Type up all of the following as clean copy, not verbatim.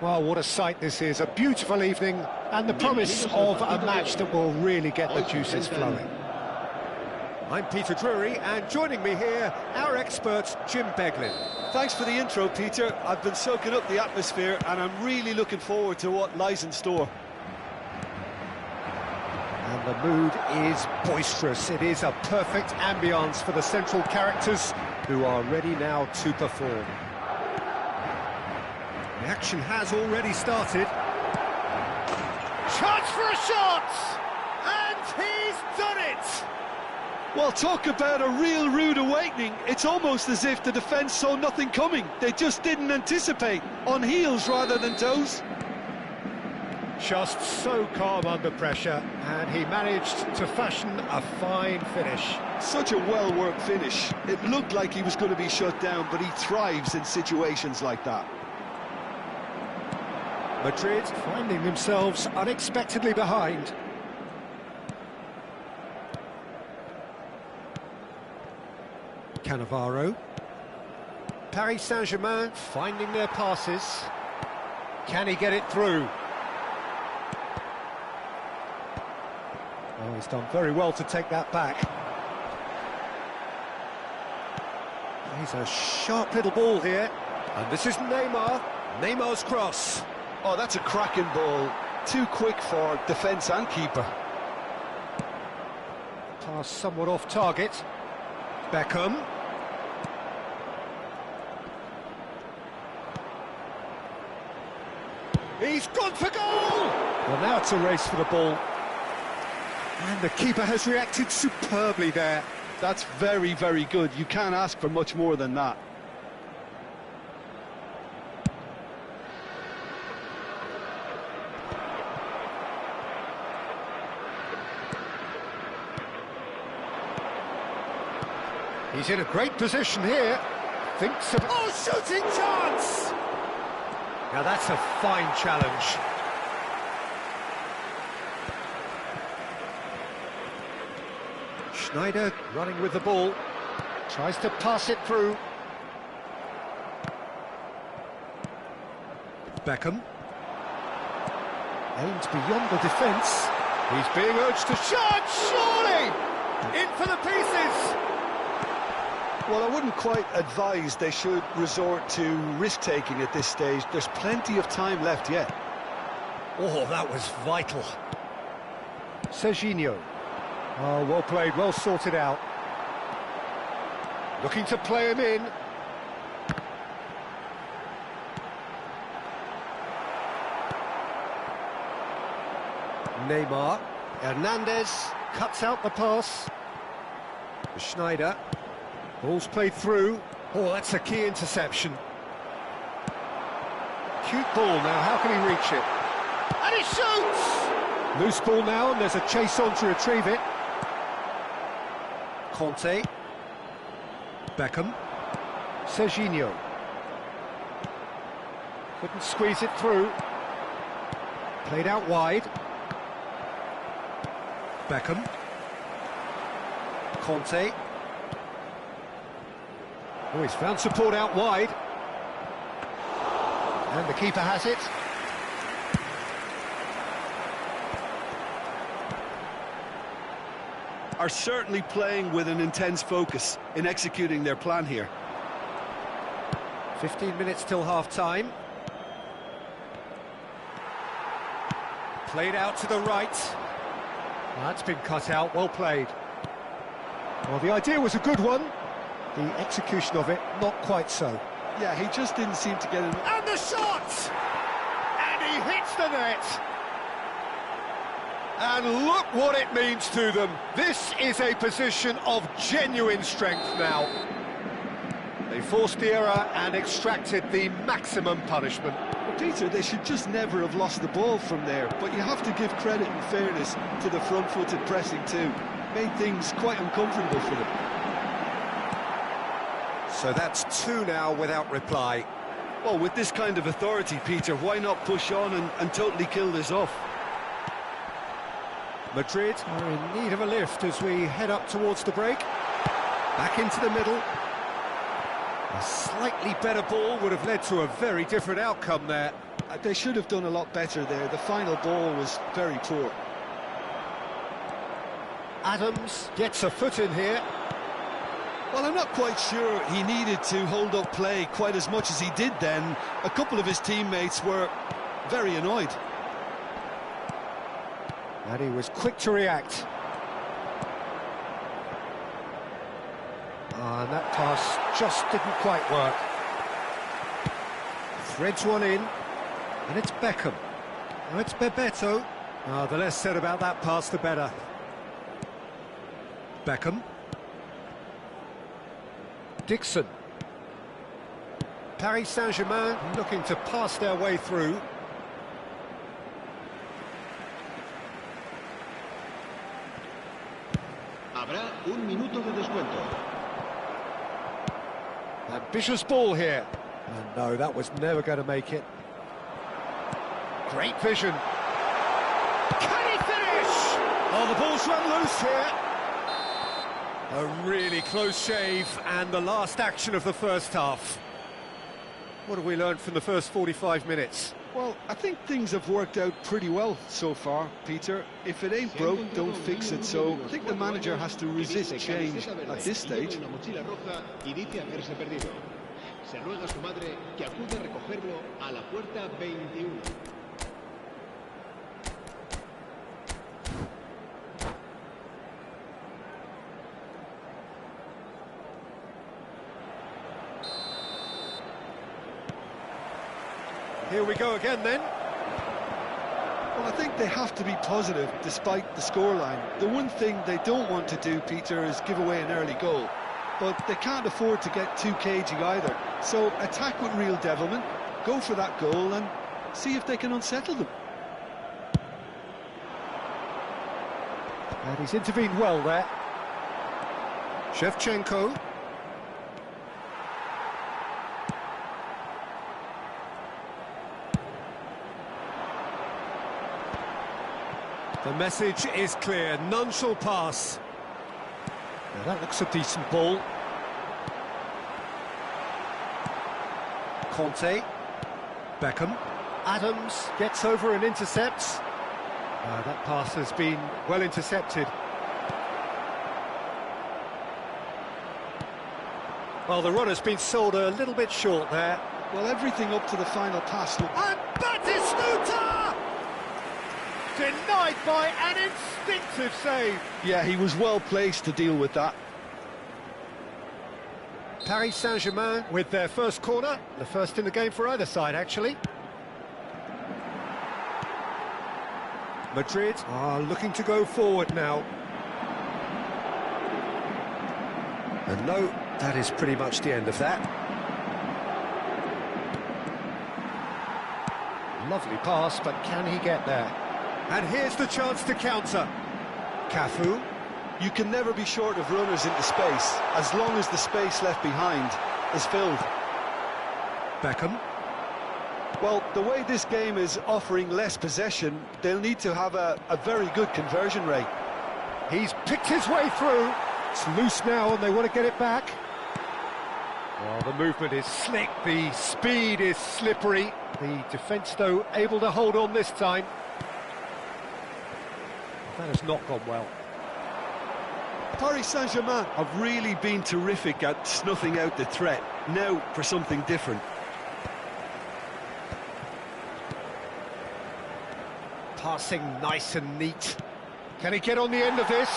Well, what a sight this is. A beautiful evening and the promise of a match that will really get the juices flowing. I'm Peter Drury, and joining me here, our expert, Jim Beglin. Thanks for the intro, Peter. I've been soaking up the atmosphere, and I'm really looking forward to what lies in store. And the mood is boisterous. It is a perfect ambience for the central characters, who are ready now to perform. The action has already started. Chance for a shot! And he's done it! Well, talk about a real rude awakening. It's almost as if the defence saw nothing coming. They just didn't anticipate. On heels rather than toes. Just so calm under pressure, and he managed to fashion a fine finish. Such a well-worked finish. It looked like he was going to be shut down, but he thrives in situations like that. Madrid finding themselves unexpectedly behind. Cannavaro. Paris Saint-Germain finding their passes. Can he get it through? Oh, he's done very well to take that back. He's a sharp little ball here. And this is Neymar. Neymar's cross. Oh, that's a cracking ball. Too quick for defence and keeper. Pass somewhat off target. Beckham. He's gone for goal! Well, now it's a race for the ball. And the keeper has reacted superbly there. That's very, very good. You can't ask for much more than that. He's in a great position here. Thinks of... Oh, shooting chance! Now that's a fine challenge. Schneider running with the ball. Tries to pass it through. Beckham. Aims beyond the defence. He's being urged to charge, surely! In for the pieces! Well, I wouldn't quite advise they should resort to risk-taking at this stage. There's plenty of time left yet. Oh, that was vital. Serginho. Oh, well played, well sorted out. Looking to play him in. Neymar. Hernandez cuts out the pass. Schneider. Ball's played through. Oh, that's a key interception. Cute ball now, how can he reach it? And he shoots! Loose ball now, and there's a chase on to retrieve it. Conte. Beckham. Serginho. Couldn't squeeze it through. Played out wide. Beckham. Conte. Oh, he's found support out wide. And the keeper has it. Are certainly playing with an intense focus in executing their plan here. 15 minutes till half-time. Played out to the right. That's been cut out, well played. Well, the idea was a good one. The execution of it, not quite so. Yeah, he just didn't seem to get it. And the shot! And he hits the net! And look what it means to them. This is a position of genuine strength now. They forced the error and extracted the maximum punishment. Well, Peter, they should just never have lost the ball from there, but you have to give credit and fairness to the front-footed pressing too. Made things quite uncomfortable for them. So that's two now without reply. Well, with this kind of authority, Peter, why not push on and totally kill this off? Madrid are in need of a lift as we head up towards the break. Back into the middle. A slightly better ball would have led to a very different outcome there. They should have done a lot better there. The final ball was very poor. Adams gets a foot in here. Well, I'm not quite sure he needed to hold up play quite as much as he did then. A couple of his teammates were very annoyed. And he was quick to react. And that pass just didn't quite work. Threads one in, and it's Beckham. Now it's Bebeto. The less said about that pass, the better. Beckham. Dixon. Paris Saint-Germain looking to pass their way through. Habrá un minuto de descuento. Ambitious ball here. And no, that was never going to make it. Great vision. Can he finish? Oh, the ball's run loose here. A really close shave, and the last action of the first half. What have we learned from the first 45 minutes? Well, I think things have worked out pretty well so far, Peter. If it ain't broke, don't fix it. So I think the manager has to resist change at this stage. Se ruega a su madre que acude a recogerlo a la puerta 21. Here we go again then. Well, I think they have to be positive despite the scoreline. The one thing they don't want to do, Peter, is give away an early goal. But they can't afford to get too cagey either. So attack with real devilment, go for that goal and see if they can unsettle them. And he's intervened well there. Shevchenko. The message is clear, none shall pass. Now that looks a decent ball. Conte. Beckham. Adams gets over and intercepts. That pass has been well intercepted. Well, the run has been sold a little bit short there. Well, everything up to the final pass. And Batistuta! Denied by an instinctive save. Yeah, he was well placed to deal with that. Paris Saint-Germain with their first corner, the first in the game for either side, actually. Madrid are looking to go forward now. And no, that is pretty much the end of that. Lovely pass, but can he get there? And here's the chance to counter. Cafu. You can never be short of runners into space, as long as the space left behind is filled. Beckham. Well, the way this game is offering less possession, they'll need to have a very good conversion rate. He's picked his way through. It's loose now and they want to get it back. Well, the movement is slick, the speed is slippery. The defence, though, able to hold on this time. That has not gone well. Paris Saint-Germain have really been terrific at snuffing out the threat. Now for something different. Passing nice and neat. Can he get on the end of this?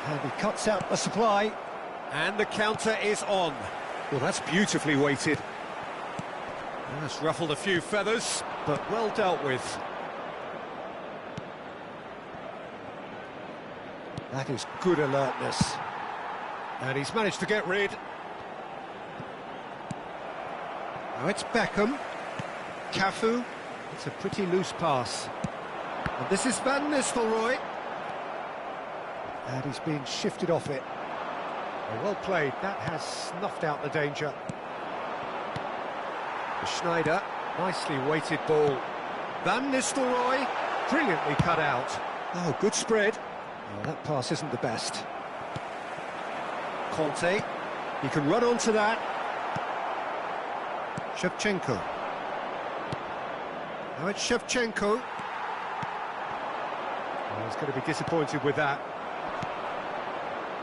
And he cuts out the supply. And the counter is on. Well, that's beautifully weighted. That's ruffled a few feathers, but well dealt with. That is good alertness. And he's managed to get rid. Now it's Beckham. Cafu. It's a pretty loose pass. And this is Van Nistelrooy. And he's being shifted off it. Well played. That has snuffed out the danger. Schneider. Nicely weighted ball. Van Nistelrooy. Brilliantly cut out. Oh, good spread. Oh, that pass isn't the best. Conte. He can run onto that. Shevchenko. Now it's Shevchenko. Well, he's going to be disappointed with that.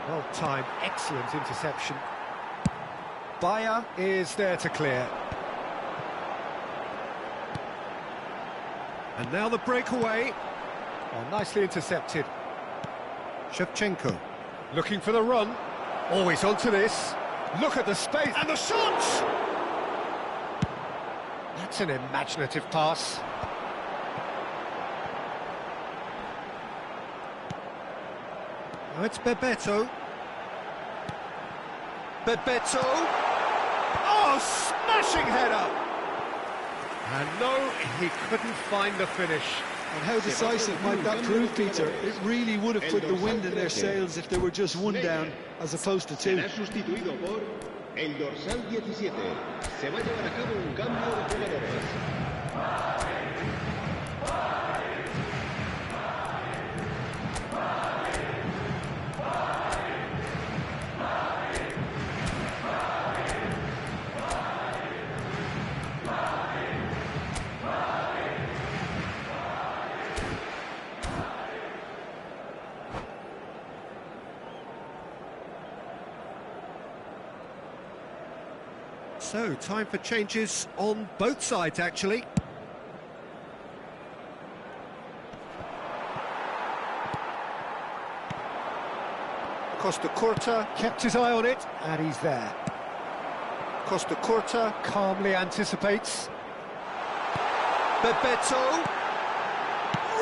Well timed, excellent interception. Bayer is there to clear. And now the breakaway. Oh, nicely intercepted. Shevchenko looking for the run. Always onto this. Look at the space and the shots! That's an imaginative pass. Now it's Bebeto. Bebeto! Oh, smashing header! And no, he couldn't find the finish. And how decisive might that prove, Peter? It really would have put the wind in their sails if they were just one down, as opposed to two. Será sustituido por el dorsal 17. Se va a llevar a cabo un cambio de jugadores. So, time for changes on both sides, actually. Costa Curta kept his eye on it, and he's there. Costa Curta calmly anticipates. Bebeto.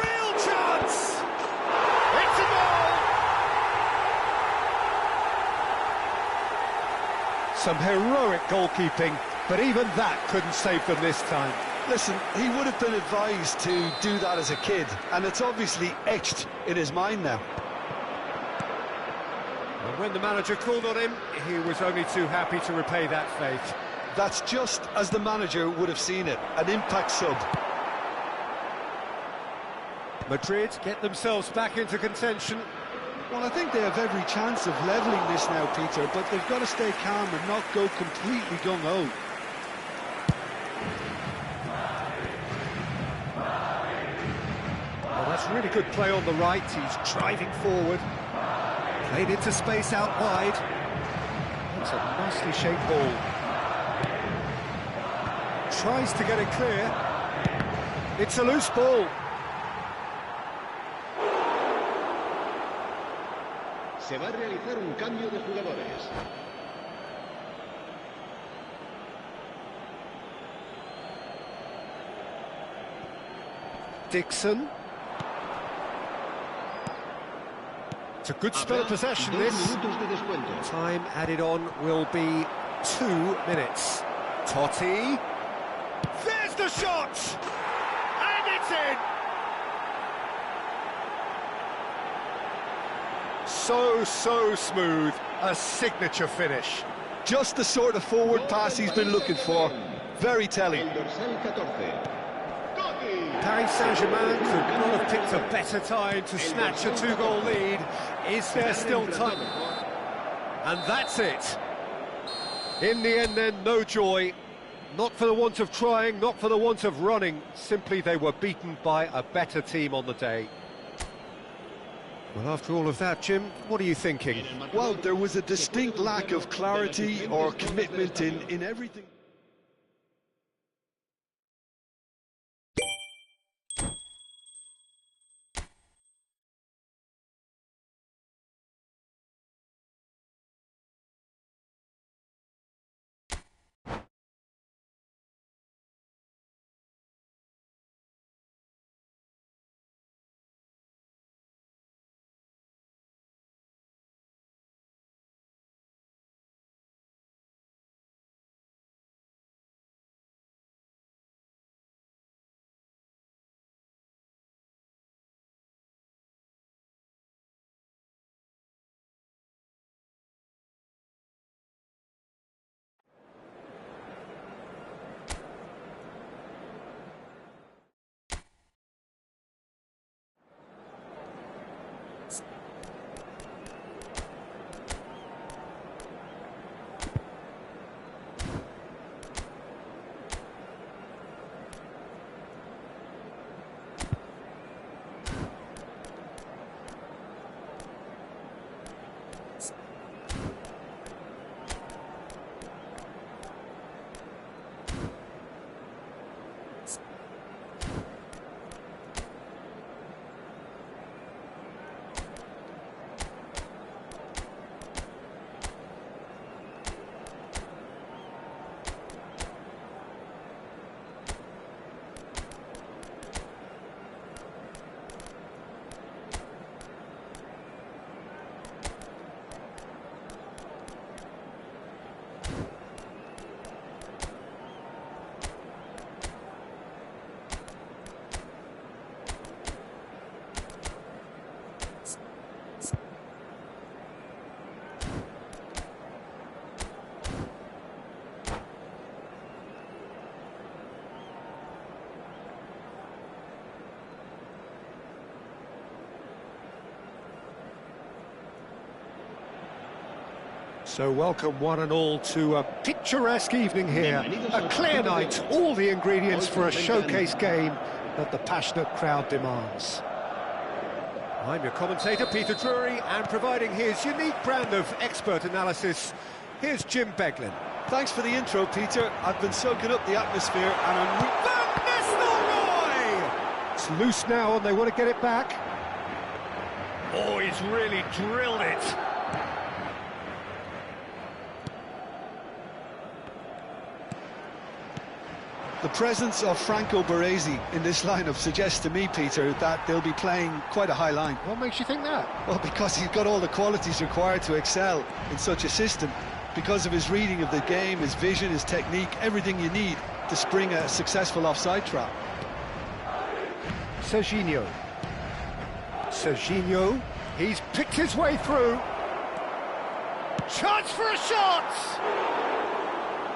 Real chance! It's a goal! Some heroic goalkeeping, but even that couldn't save them this time. Listen, he would have been advised to do that as a kid, and it's obviously etched in his mind now. And when the manager called on him, he was only too happy to repay that faith. That's just as the manager would have seen it, an impact sub. Madrid get themselves back into contention. Well, I think they have every chance of levelling this now, Peter, but they've got to stay calm and not go completely gung-ho. Well, that's really good play on the right. He's driving forward. Played into space out wide. That's a nicely shaped ball. Tries to get it clear. It's a loose ball. Se va a realizar un cambio de jugadores. Dixon. It's a good spell of possession, this. Time added on will be 2 minutes. Totti. There's the shot! And it's in! So smooth. A signature finish. Just the sort of forward pass he's been looking for. Very telling. El dorsal 14. Paris Saint-Germain could not have picked a better time to snatch a 2-goal lead. Is there still time? And that's it. In the end then, no joy. Not for the want of trying, not for the want of running. Simply they were beaten by a better team on the day. Well, after all of that, Jim, what are you thinking? Well, there was a distinct lack of clarity or commitment in everything. So welcome one and all to a picturesque evening here. A clear night, all the ingredients for a showcase game that the passionate crowd demands. I'm your commentator, Peter Drury, and providing his unique brand of expert analysis, here's Jim Beglin. Thanks for the intro, Peter. I've been soaking up the atmosphere and I'm... Van Nistelrooy! It's loose now and they want to get it back. Oh, he's really drilled it. The presence of Franco Baresi in this lineup suggests to me, Peter, that they'll be playing quite a high line. What makes you think that? Well, because he's got all the qualities required to excel in such a system. Because of his reading of the game, his vision, his technique, everything you need to spring a successful offside trap. Serginho, he's picked his way through. Chance for a shot!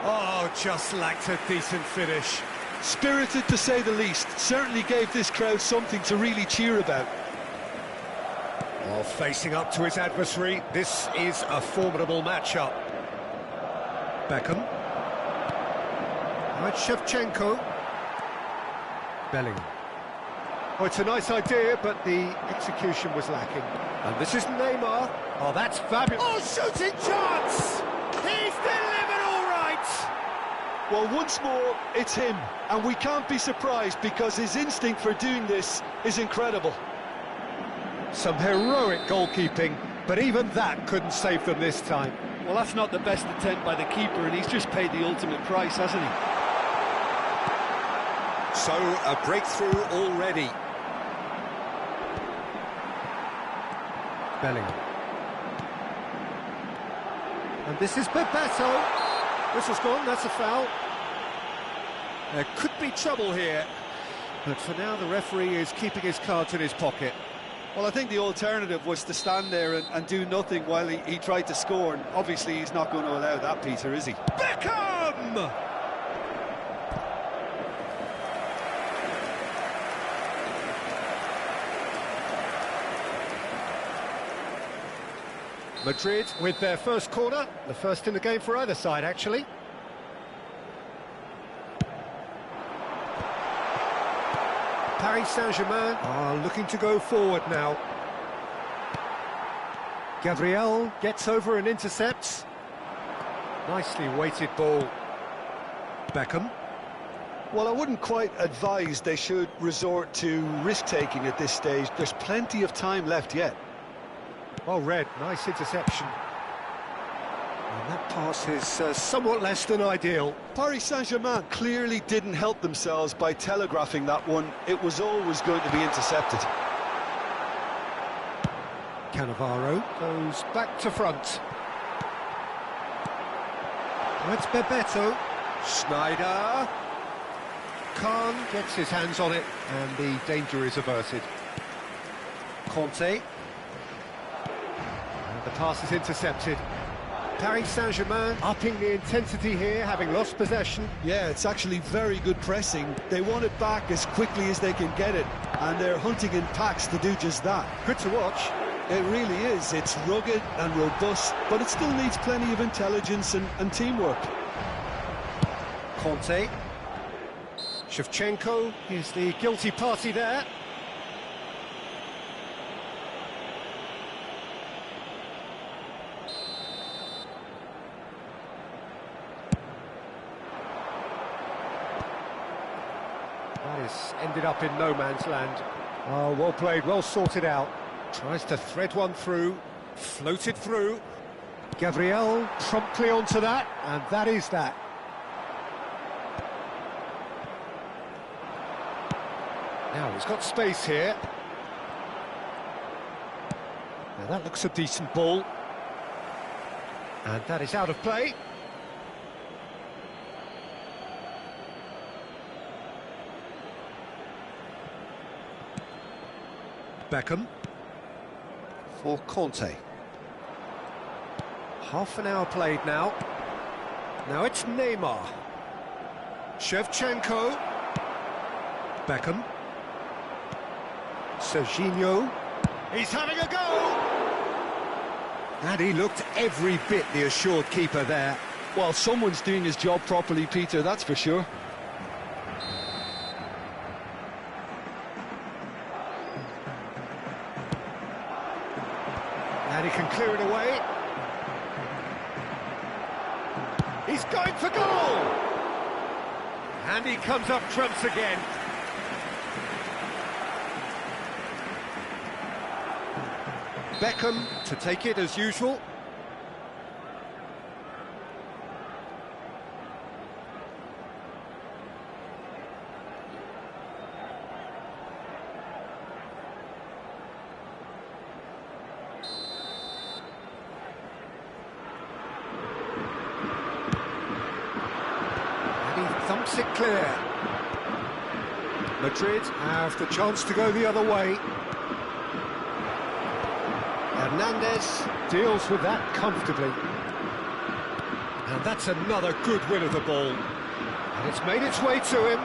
Oh, just lacked a decent finish. Spirited, to say the least. Certainly gave this crowd something to really cheer about. While facing up to his adversary, this is a formidable matchup. Beckham. Now it's Shevchenko. Bellingham. Oh, it's a nice idea, but the execution was lacking. And this is Neymar. Oh, that's fabulous. Oh, shooting chance! He's delivered all right! Well, once more, it's him. And we can't be surprised because his instinct for doing this is incredible. Some heroic goalkeeping, but even that couldn't save them this time. Well, that's not the best attempt by the keeper, and he's just paid the ultimate price, hasn't he? So, a breakthrough already. Bellingham. And this is Bebeto. Whistle's gone, that's a foul. There could be trouble here, but for now the referee is keeping his cards in his pocket. Well, I think the alternative was to stand there and do nothing while he tried to score, and obviously he's not going to allow that, Peter, is he? Beckham! Madrid with their first corner, the first in the game for either side, actually. Paris Saint-Germain are looking to go forward now. Gabriel gets over and intercepts. Nicely weighted ball. Beckham. Well, I wouldn't quite advise they should resort to risk-taking at this stage. There's plenty of time left yet. Well read, nice interception. And that pass is somewhat less than ideal. Paris Saint-Germain clearly didn't help themselves by telegraphing that one. It was always going to be intercepted. Cannavaro goes back to front. That's Bebeto. Schneider. Khan gets his hands on it, and the danger is averted. Conte. The pass is intercepted. Paris Saint-Germain upping the intensity here, having lost possession. Yeah, it's actually very good pressing. They want it back as quickly as they can get it, and they're hunting in packs to do just that. Good to watch. It really is. It's rugged and robust, but it still needs plenty of intelligence and teamwork. Conte. Shevchenko is the guilty party there. That has ended up in no man's land. Oh, well played, well sorted out. Tries to thread one through, floated through. Gabriel promptly onto that, and that is that. Now he's got space here. Now that looks a decent ball. And that is out of play. Beckham for Conte. Half an hour played now. Now it's Neymar. Shevchenko. Beckham. Serginho. He's having a go! And he looked every bit the assured keeper there. Well, someone's doing his job properly, Peter, that's for sure. And he can clear it away. He's going for goal! And he comes up trumps again. Beckham to take it as usual. Thumps it clear. Madrid have the chance to go the other way. Hernandez deals with that comfortably. And that's another good win of the ball. And it's made its way to him.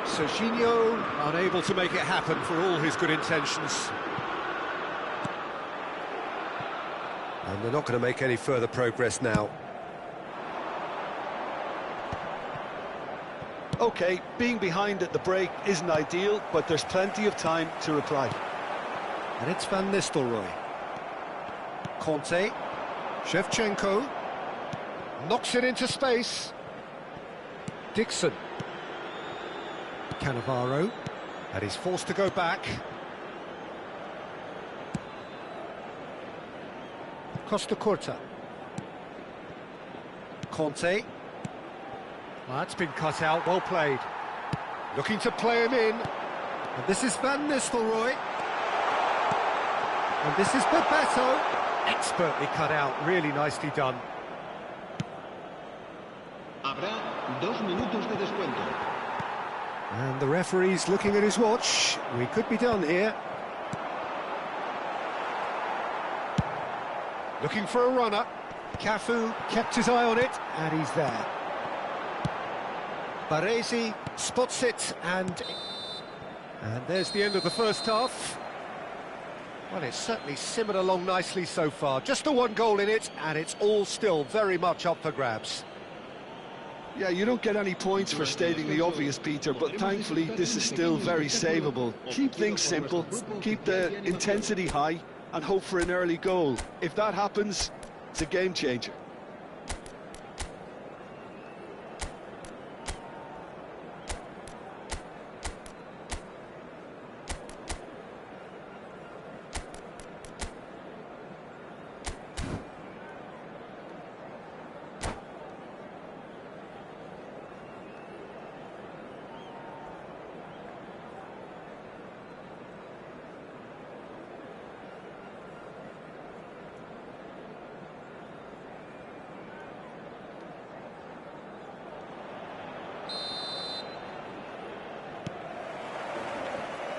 Serginho unable to make it happen for all his good intentions. And they're not going to make any further progress now. OK, being behind at the break isn't ideal, but there's plenty of time to reply. And it's Van Nistelrooy. Conte. Shevchenko. Knocks it into space. Dixon. Cannavaro. And he's forced to go back. Costa Curta. Conte. Well, that's been cut out, well played. Looking to play him in. And this is Van Nistelrooy. And this is Bebeto. Expertly cut out, really nicely done. Habrá 2 minutos de descuento. And the referee's looking at his watch. We could be done here. Looking for a runner. Cafu kept his eye on it, and he's there. Baresi spots it, and there's the end of the first half. Well, it's certainly simmered along nicely so far. Just the one goal in it, and it's all still very much up for grabs. Yeah, you don't get any points for stating the obvious, Peter, but thankfully this is still very savable. Keep things simple, keep the intensity high, and hope for an early goal. If that happens, it's a game changer.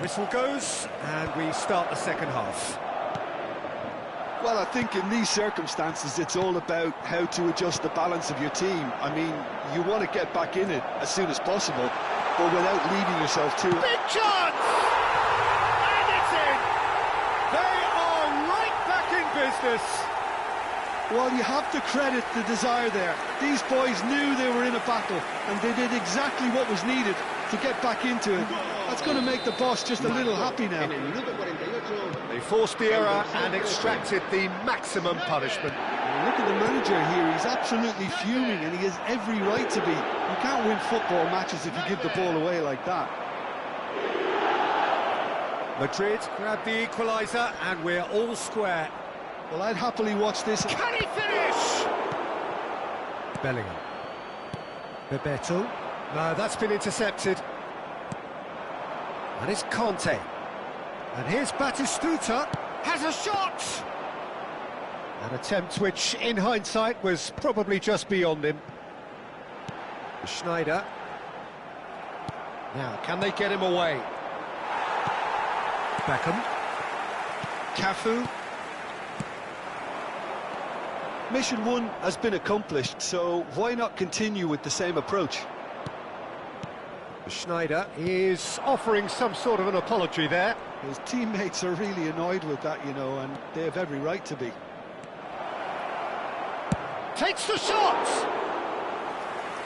Whistle goes, and we start the second half. Well, I think in these circumstances, it's all about how to adjust the balance of your team. I mean, you want to get back in it as soon as possible, but without leaving yourself too... Big chance! And it's in! They are right back in business! Well, you have to credit the desire there. These boys knew they were in a battle, and they did exactly what was needed to get back into it. That's going to make the boss just a little happy now. They forced the error and extracted the maximum punishment. Look at the manager here, he's absolutely fuming, and he has every right to be. You can't win football matches if you give the ball away like that. Madrid grab the equaliser, and we're all square. Well, I'd happily watch this. Can he finish? Bellingham. Bebeto. No, that's been intercepted. And it's Conte. And here's Batistuta. Has a shot! An attempt which, in hindsight, was probably just beyond him. Schneider. Now, can they get him away? Beckham. Cafu. Mission 1 has been accomplished, so why not continue with the same approach? Schneider is offering some sort of an apology there. His teammates are really annoyed with that, you know, and they have every right to be. Takes the shot!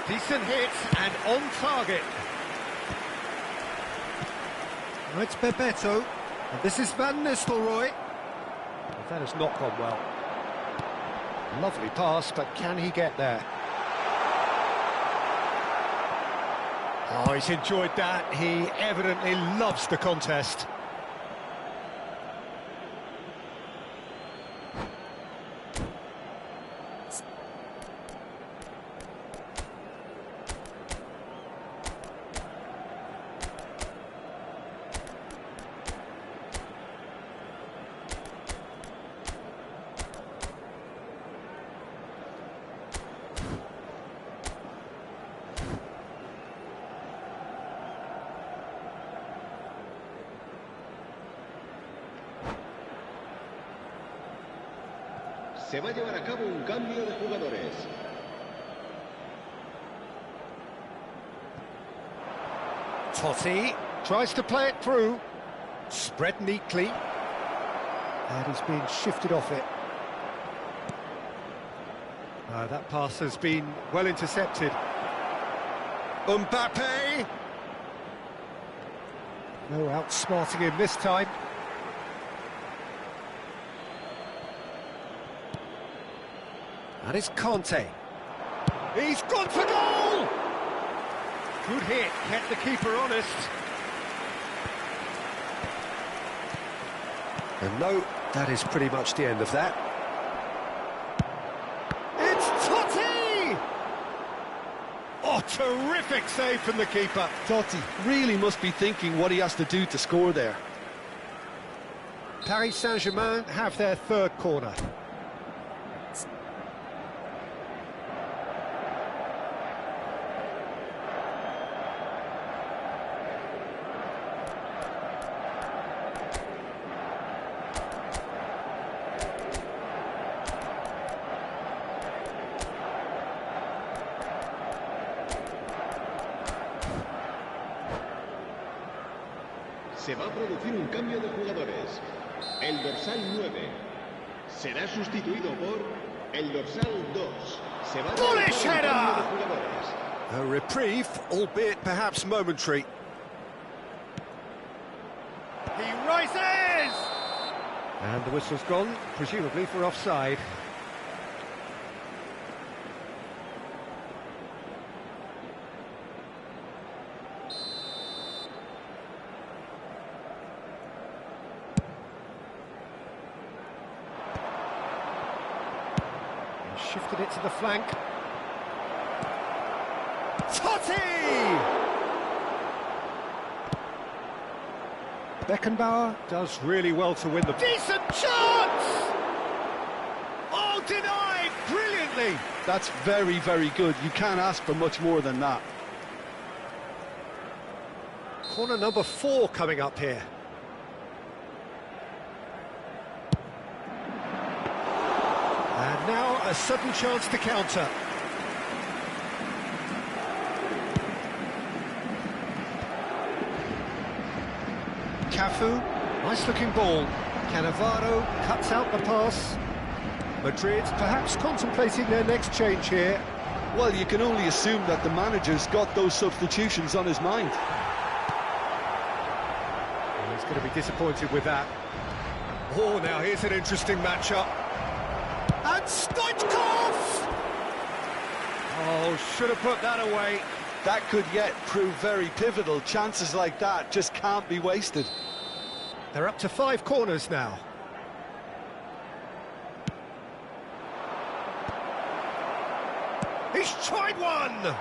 Decent hit and on target. Now it's Bebeto, and this is Van Nistelrooy. But that has not gone well. Lovely pass, but can he get there? Oh, he's enjoyed that. He evidently loves the contest. Se va a llevar a cabo un cambio de jugadores. Totti tries to play it through. Spread neatly. And he's being shifted off it. That pass has been well intercepted. Mbappe! No outsmarting him this time. And it's Conte. He's gone for goal! Good hit, kept the keeper honest. And no, that is pretty much the end of that. It's Totti! Oh, terrific save from the keeper. Totti really must be thinking what he has to do to score there. Paris Saint-Germain have their third corner. Se va a producir un cambio de jugadores. El dorsal 9 será sustituido por el dorsal 2. Se va a Bullish producir un cambio de header! jugadores. A reprieve, albeit perhaps momentary. He rises! And the whistle's gone, presumably for offside. Shifted it to the flank. Totti! Beckenbauer does really well to win the... Decent chance! Oh, denied brilliantly! That's very, very good. You can't ask for much more than that. Corner number 4 coming up here. And now a sudden chance to counter. Cafu, nice looking ball. Cannavaro cuts out the pass. Madrid perhaps contemplating their next change here. Well, you can only assume that the manager's got those substitutions on his mind. He's going to be disappointed with that. Oh, now here's an interesting matchup. And Stoichkov! Oh, should have put that away. That could yet prove very pivotal. Chances like that just can't be wasted. They're up to 5 corners now. He's tried one!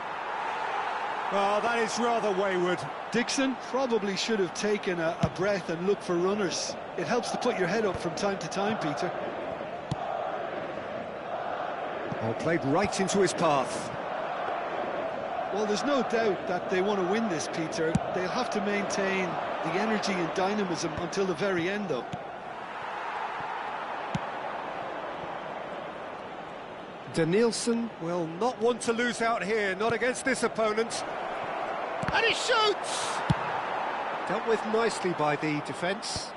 Oh, that is rather wayward. Dixon probably should have taken a breath and looked for runners. It helps to put your head up from time to time, Peter. Oh, played right into his path. Well, there's no doubt that they want to win this, Peter. They'll have to maintain the energy and dynamism until the very end, though. Danielson will not want to lose out here, not against this opponent. And he shoots! Dealt with nicely by the defence.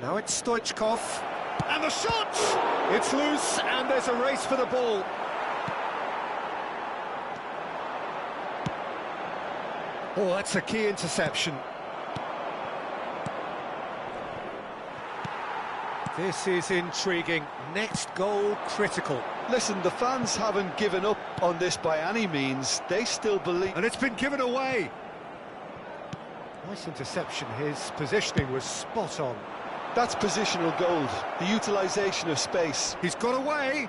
Now it's Stoichkov. And the shot! It's loose, and there's a race for the ball. Oh, that's a key interception. This is intriguing. Next goal, critical. Listen, the fans haven't given up on this by any means. They still believe... And it's been given away. Nice interception. His positioning was spot on. That's positional gold, the utilisation of space. He's got away.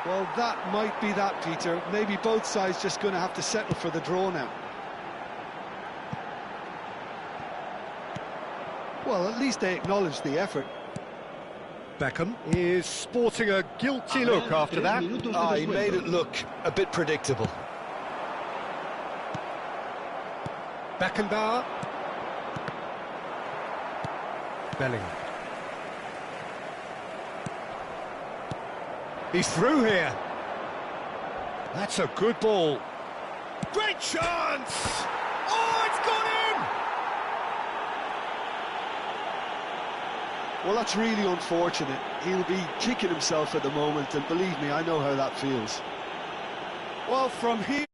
Well, that might be that, Peter. Maybe both sides just going to have to settle for the draw now. Well, at least they acknowledge the effort. Beckham is sporting a guilty look after that. He made it look a bit predictable. Beckenbauer. Bellingham. He's through here. That's a good ball. Great chance! Oh, it's gone in! Well, that's really unfortunate. He'll be kicking himself at the moment, and believe me, I know how that feels. Well, from here...